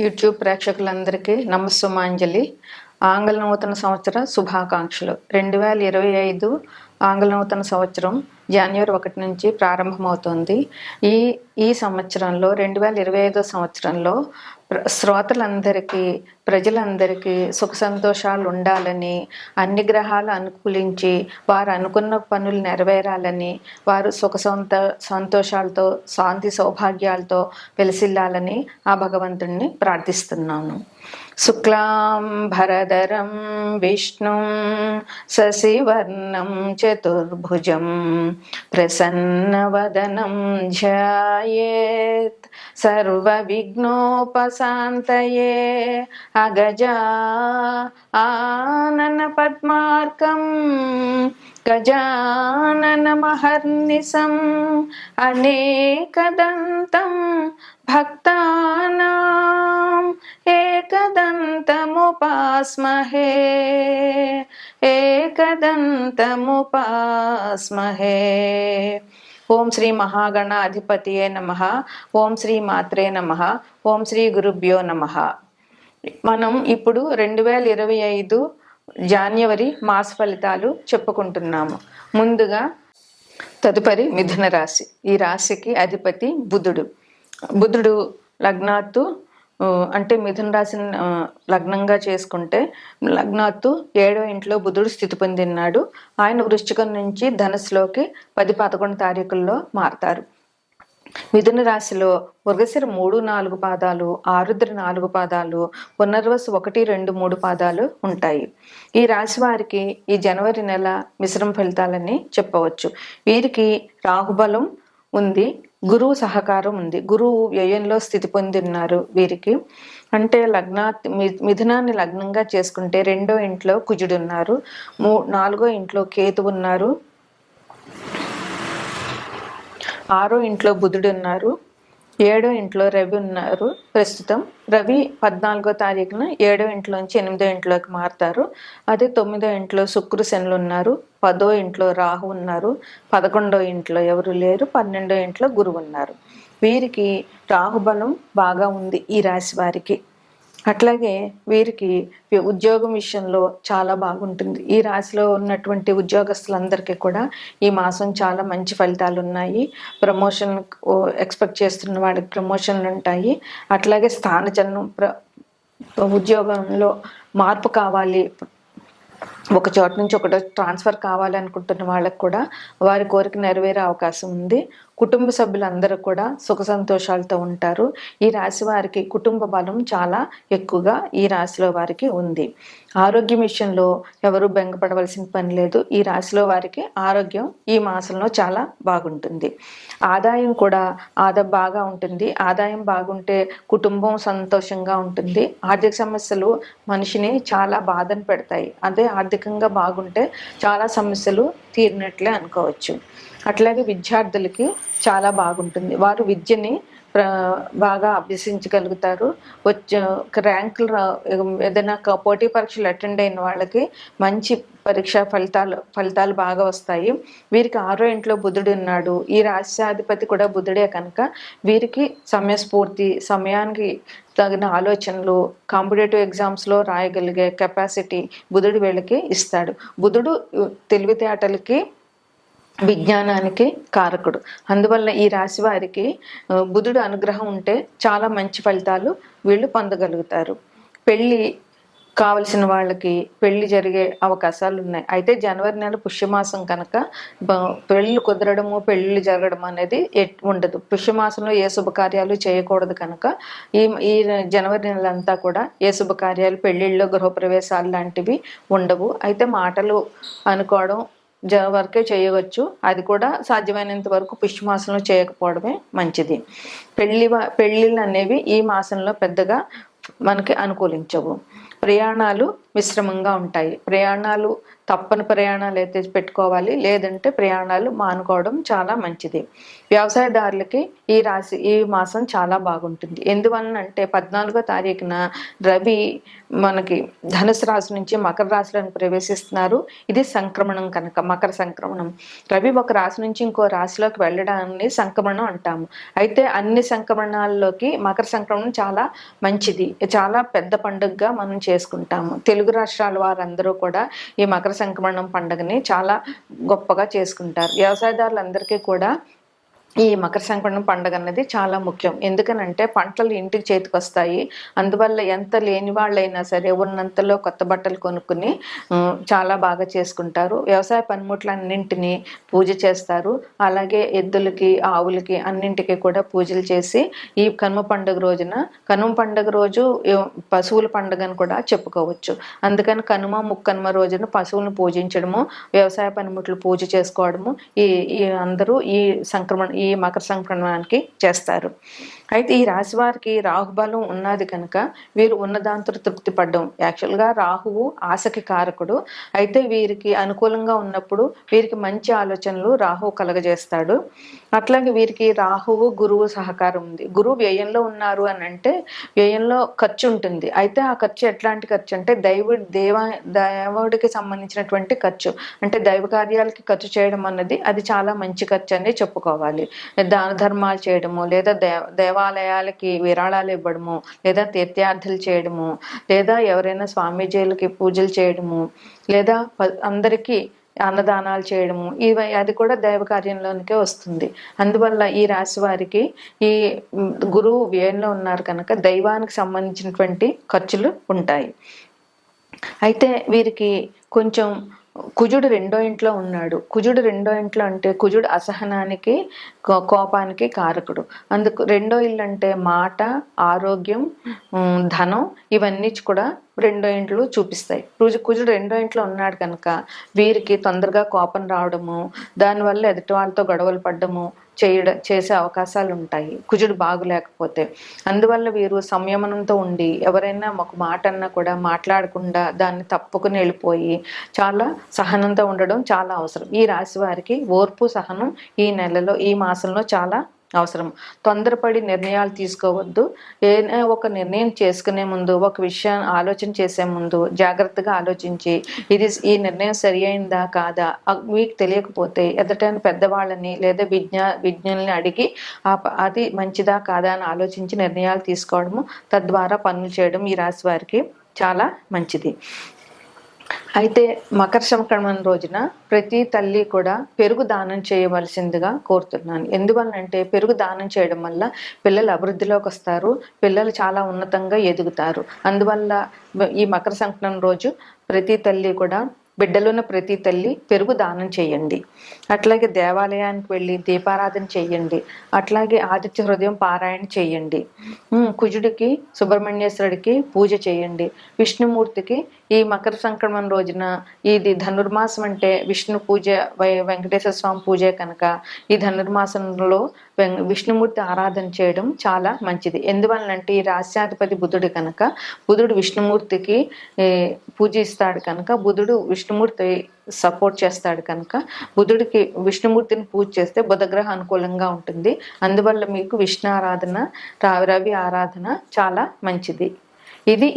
YouTube ప్రేక్షకులందరికీ నమస్సుమాంజలి. ఆంగ్ల నూతన సంవత్సర శుభాకాంక్షలు. 2025 ఆంగ్ల నూతన సంవత్సరం జనవరి 1 నుంచి ప్రారంభమవుతుంది. ఈ సంవత్సరంలో 2025 సంవత్సరంలో శ్రోతలందరికీ, ప్రజలందరికీ సుఖ సంతోషాలు ఉండాలని, అన్ని గ్రహాలు అనుకూలించి వారు అనుకున్న పనులు నెరవేరాలని, వారు సుఖ సంతోషాలతో, శాంతి సౌభాగ్యాలతో వెలసిల్లాలని ఆ భగవంతుణ్ణి ప్రార్థిస్తున్నాను. శుక్లాం భరధరం విష్ణుం శశివర్ణం చతుర్భుజం ప్రసన్నవదనం ధ్యాయేత్ సర్వవిఘ్నోపశాంతయే. అగజా ఆనన పద్మార్కం గజాననమహర్నిశం అనేకదంతం భక్తానాం ఏకదంతముపాస్మహే. ఓం శ్రీ మహాగణాధిపతియే నమః. ఓం శ్రీ మాత్రే నమః. ఓం శ్రీ గురుభ్యో నమః. మనం ఇప్పుడు 2025 జనవరి మాస ఫలితాలు చెప్పుకుంటున్నాము. ముందుగా తదుపరి మిథున రాశి. ఈ రాశికి అధిపతి బుధుడు లగ్నాత్తు, అంటే మిథున రాశిని లగ్నంగా చేసుకుంటే లగ్నాత్తు 7వ ఇంట్లో బుధుడు స్థితి పొందినాడు. ఆయన వృశ్చికం నుంచి ధనుస్సులోకి 10-11 తారీఖుల్లో మారతారు. మిథున రాశిలో మృగశిర 3-4 పాదాలు, ఆరుద్ర 4 పాదాలు, పునర్వసు 1-2-3 పాదాలు ఉంటాయి. ఈ రాశి వారికి ఈ జనవరి నెల మిశ్రమ ఫలితాలని చెప్పవచ్చు. వీరికి రాహుబలం ఉంది, గురువు సహకారం ఉంది. గురువు వ్యయంలో స్థితి పొంది ఉన్నారు. వీరికి అంటే మిథునాన్ని లగ్నంగా చేసుకుంటే 2వ ఇంట్లో కుజుడు ఉన్నారు, 4వ ఇంట్లో కేతు ఉన్నారు, 6వ ఇంట్లో బుధుడు ఉన్నారు, 7వ ఇంట్లో రవి ఉన్నారు. ప్రస్తుతం రవి 14వ తారీఖున 7వ ఇంట్లోంచి 8వ ఇంట్లోకి మారుతారు. అదే 9వ ఇంట్లో శుక్రు శనులు ఉన్నారు, 10వ ఇంట్లో రాహు ఉన్నారు, 11వ ఇంట్లో ఎవరు లేరు, 12వ ఇంట్లో గురువు ఉన్నారు. వీరికి రాహుబలం బాగా ఉంది ఈ రాశి వారికి. అట్లాగే వీరికి ఉద్యోగం విషయంలో చాలా బాగుంటుంది. ఈ రాశిలో ఉన్నటువంటి ఉద్యోగస్తులందరికీ కూడా ఈ మాసం చాలా మంచి ఫలితాలు ఉన్నాయి. ప్రమోషన్ ఎక్స్పెక్ట్ చేస్తున్న వాళ్ళకి ప్రమోషన్లు ఉంటాయి. అట్లాగే స్థానచలనం, ఉద్యోగంలో మార్పు కావాలి, ఒక చోట నుంచి ఒకటి ట్రాన్స్ఫర్ కావాలనుకుంటున్న వాళ్ళకు కూడా వారి కోరిక నెరవేరే అవకాశం ఉంది. కుటుంబ సభ్యులందరూ కూడా సుఖ సంతోషాలతో ఉంటారు. ఈ రాశి వారికి కుటుంబ బలం చాలా ఎక్కువగా ఈ రాశిలో వారికి ఉంది. ఆరోగ్యం విషయంలో ఎవరు బెంగపడవలసిన పని లేదు. ఈ రాశిలో వారికి ఆరోగ్యం ఈ మాసంలో చాలా బాగుంటుంది. ఆదాయం కూడా బాగా ఉంటుంది. ఆదాయం బాగుంటే కుటుంబం సంతోషంగా ఉంటుంది. ఆర్థిక సమస్యలు మనిషిని చాలా బాధను పెడతాయి. అదే ఆర్థికంగా బాగుంటే చాలా సమస్యలు తీరినట్లే అనుకోవచ్చు. అట్లాగే విద్యార్థులకి చాలా బాగుంటుంది. వారు విద్యని బాగా అభ్యసించగలుగుతారు. ర్యాంకులు ఏదైనా పోటీ పరీక్షలు అటెండ్ అయిన వాళ్ళకి మంచి పరీక్ష ఫలితాలు బాగా వస్తాయి. వీరికి 6వ ఇంట్లో బుధుడు ఉన్నాడు. ఈ రాష్ట్రాధిపతి కూడా బుధుడే కనుక వీరికి సమయస్ఫూర్తి, సమయానికి తగిన ఆలోచనలు, కాంపిటేటివ్ ఎగ్జామ్స్లో రాయగలిగే కెపాసిటీ బుధుడు వీళ్ళకి ఇస్తాడు. బుధుడు తెలివితేటలకి, విజ్ఞానానికి కారకుడు. అందువల్ల ఈ రాశి వారికి బుధుడు అనుగ్రహం ఉంటే చాలా మంచి ఫలితాలు వీళ్ళు పొందగలుగుతారు. పెళ్ళి కావలసిన వాళ్ళకి పెళ్లి జరిగే అవకాశాలు ఉన్నాయి. అయితే జనవరి నెల పుష్యమాసం కనుక పెళ్ళిళ్ళు కుదరడము, పెళ్ళిళ్ళు జరగడం అనేది ఉండదు. పుష్యమాసంలో ఏ శుభకార్యాలు చేయకూడదు కనుక ఈ జనవరి నెల అంతా కూడా ఏ శుభకార్యాలు, పెళ్ళిళ్ళు, గృహప్రవేశాలు లాంటివి ఉండవు. అయితే మాటలు అనుకోవడం వరకే చేయవచ్చు. అది కూడా సాధ్యమైనంత వరకు పుష్యమాసంలో చేయకపోవడమే మంచిది. పెళ్ళిళ్ళు అనేవి ఈ మాసంలో పెద్దగా మనకి అనుకూలించవు. ప్రయాణాలు మిశ్రమంగా ఉంటాయి. ప్రయాణాలు తప్పని ప్రయాణాలు అయితే పెట్టుకోవాలి, లేదంటే ప్రయాణాలు మానుకోవడం చాలా మంచిది. వ్యవసాయదారులకి ఈ మాసం చాలా బాగుంటుంది. ఎందువలనంటే 14వ తారీఖున రవి మనకి ధనుసు రాశి నుంచి మకర రాశిలోకి ప్రవేశిస్తున్నారు. ఇది సంక్రమణం కనుక, మకర సంక్రమణం. రవి ఒక రాశి నుంచి ఇంకో రాశిలోకి వెళ్ళడాన్ని సంక్రమణం అంటాము. అయితే అన్ని సంక్రమణాల్లోకి మకర సంక్రమణం చాలా మంచిది, చాలా పెద్ద పండుగగా మనం చేసుకుంటాము. తెలుగు రాష్ట్రాల వారందరూ కూడా ఈ మకర సంక్రమణం పండుగని చాలా గొప్పగా చేసుకుంటారు. వ్యవసాయదారులందరికీ కూడా ఈ మకర సంక్రమణం పండుగ అన్నది చాలా ముఖ్యం. ఎందుకనంటే పంటలు ఇంటికి చేతికి వస్తాయి. అందువల్ల ఎంత లేని వాళ్ళైనా సరే ఉన్నంతలో కొత్త బట్టలు కొనుక్కుని చాలా బాగా చేసుకుంటారు. వ్యవసాయ పనిముట్లన్నింటినీ పూజ చేస్తారు. అలాగే ఎద్దులకి, ఆవులకి అన్నింటికి కూడా పూజలు చేసి ఈ కనుమ పండుగ రోజు పశువుల పండుగను కూడా చెప్పుకోవచ్చు. అందుకని కనుమ, ముక్కనుమ రోజున పశువులను పూజించడము, వ్యవసాయ పనిముట్లు పూజ చేసుకోవడము ఈ అందరూ ఈ మకర సంక్రమణానికి చేస్తారు. అయితే ఈ రాశి వారికి రాహుబలం ఉన్నది కనుక వీరు ఉన్నదాంతో తృప్తి పడ్డం. యాక్చువల్గా రాహువు ఆశకి కారకుడు. అయితే వీరికి అనుకూలంగా ఉన్నప్పుడు వీరికి మంచి ఆలోచనలు రాహువు కలగజేస్తాడు. అట్లాగే వీరికి రాహువు, గురువు సహకారం ఉంది. గురువు వ్యయంలో ఉన్నారు అని అంటే వ్యయంలో ఖర్చు ఉంటుంది. అయితే ఆ ఖర్చు ఎట్లాంటి ఖర్చు అంటే దేవుడికి సంబంధించినటువంటి ఖర్చు, అంటే దైవ కార్యాలకి ఖర్చు చేయడం అన్నది అది చాలా మంచి ఖర్చు అని చెప్పుకోవాలి. దాన ధర్మాలు చేయడము, లేదా దేవాలయాలకి విరాళాలు ఇవ్వడము, లేదా తీర్థయాత్రలు చేయడము, లేదా ఎవరైనా స్వామీజీలకి పూజలు చేయడము, లేదా అందరికీ అన్నదానాలు చేయడము, అది కూడా దైవ కార్యంలోనికే వస్తుంది. అందువల్ల ఈ రాశి వారికి ఈ గురువు వ్యయంలో ఉన్నారు కనుక దైవానికి సంబంధించినటువంటి ఖర్చులు ఉంటాయి. అయితే వీరికి కొంచెం కుజుడు 2వ ఇంట్లో ఉన్నాడు. కుజుడు 2వ ఇంట్లో అంటే కుజుడు అసహనానికి, కోపానికి కారకుడు. అందుకు 2వ ఇల్లు అంటే మాట, ఆరోగ్యం, ధనం ఇవన్నీ కూడా 2వ ఇంట్లో చూపిస్తాయి. కుజుడు 2వ ఇంట్లో ఉన్నాడు కనుక వీరికి తొందరగా కోపం రావడము, దానివల్ల ఎదుటి వాళ్ళతో గొడవలు పడ్డము చేసే అవకాశాలు ఉంటాయి కుజుడు బాగులేకపోతే. అందువల్ల వీరు సంయమనంతో ఉండి ఎవరైనా ఒక మాట అన్నా కూడా మాట్లాడకుండా దాన్ని తప్పుకుని వెళ్ళిపోయి చాలా సహనంతో ఉండడం చాలా అవసరం. ఈ రాశి వారికి ఓర్పు, సహనం ఈ మాసంలో చాలా అవసరం. తొందరపడి నిర్ణయాలు తీసుకోవద్దు. ఏదైనా ఒక నిర్ణయం చేసుకునే ముందు, ఒక విషయాన్ని ఆలోచన చేసే ముందు జాగ్రత్తగా ఆలోచించి ఈ నిర్ణయం సరి అయిందా కాదా మీకు తెలియకపోతే ఎదుటైన పెద్దవాళ్ళని లేదా విజ్ఞుల్ని అడిగి అది మంచిదా కాదా అని ఆలోచించి నిర్ణయాలు తీసుకోవడము, తద్వారా పనులు చేయడం ఈ రాశి వారికి చాలా మంచిది. అయితే మకర సంక్రమణ రోజున ప్రతి తల్లి కూడా పెరుగు దానం చేయవలసిందిగా కోరుతున్నాను. ఎందువల్లంటే పెరుగు దానం చేయడం వల్ల పిల్లలు అభివృద్ధిలోకి వస్తారు, పిల్లలు చాలా ఉన్నతంగా ఎదుగుతారు. అందువల్ల ఈ మకర సంక్రమణ రోజు ప్రతి తల్లి కూడా, బిడ్డలున్న ప్రతి తల్లి పెరుగు దానం చేయండి. అట్లాగే దేవాలయానికి వెళ్ళి దీపారాధన చేయండి. అట్లాగే ఆదిత్య హృదయం పారాయణ చేయండి. కుజుడికి, సుబ్రహ్మణ్యేశ్వరుడికి పూజ చేయండి. విష్ణుమూర్తికి ఈ మకర సంక్రమణ రోజున, ఇది ధనుర్మాసం అంటే విష్ణు పూజ, వెంకటేశ్వర స్వామి పూజే కనుక ఈ ధనుర్మాసంలో విష్ణుమూర్తి ఆరాధన చేయడం చాలా మంచిది. ఎందువల్లంటే ఈ రాశ్యాధిపతి బుధుడు కనుక బుధుడు విష్ణుమూర్తికి పూజిస్తాడు కనుక బుధుడు విష్ణుమూర్తి సపోర్ట్ చేస్తాడు కనుక విష్ణుమూర్తిని పూజ చేస్తే బుధగ్రహ అనుకూలంగా ఉంటుంది. అందువల్ల మీకు విష్ణు ఆరాధన, రవి ఆరాధన చాలా మంచిది. ఇది